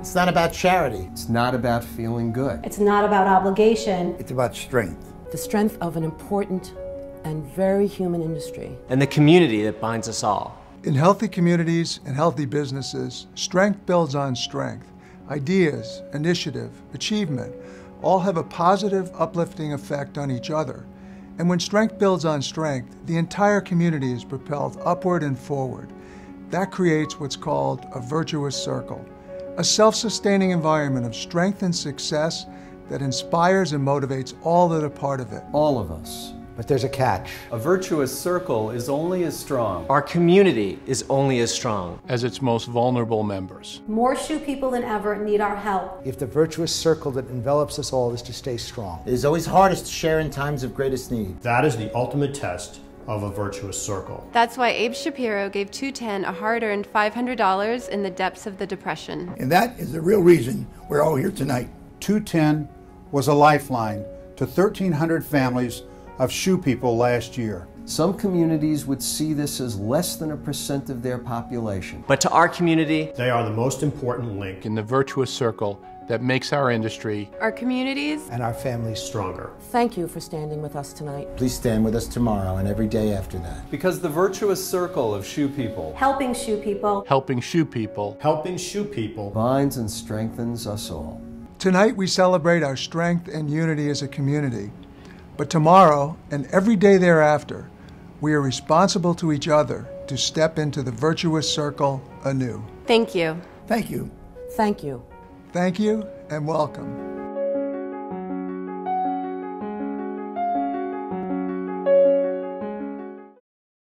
It's not about charity. It's not about feeling good. It's not about obligation. It's about strength. The strength of an important and very human industry. And the community that binds us all. In healthy communities and healthy businesses, strength builds on strength. Ideas, initiative, achievement all have a positive, uplifting effect on each other. And when strength builds on strength, the entire community is propelled upward and forward. That creates what's called a virtuous circle, a self-sustaining environment of strength and success that inspires and motivates all that are part of it. All of us. But there's a catch. A virtuous circle is only as strong. Our community is only as strong as its most vulnerable members. More shoe people than ever need our help. If the virtuous circle that envelops us all is to stay strong. It is always hardest to share in times of greatest need. That is the ultimate test of a virtuous circle. That's why Abe Shapiro gave 210 a hard-earned $500 in the depths of the Depression. And that is the real reason we're all here tonight. 210 was a lifeline to 1,300 families of shoe people last year. Some communities would see this as less than 1% of their population. But to our community, they are the most important link in the virtuous circle that makes our industry, our communities, and our families stronger. Thank you for standing with us tonight. Please stand with us tomorrow and every day after that. Because the virtuous circle of shoe people, helping shoe people, helping shoe people, helping shoe people, binds and strengthens us all. Tonight we celebrate our strength and unity as a community. But tomorrow and every day thereafter, we are responsible to each other to step into the virtuous circle anew. Thank you. Thank you. Thank you. Thank you and welcome.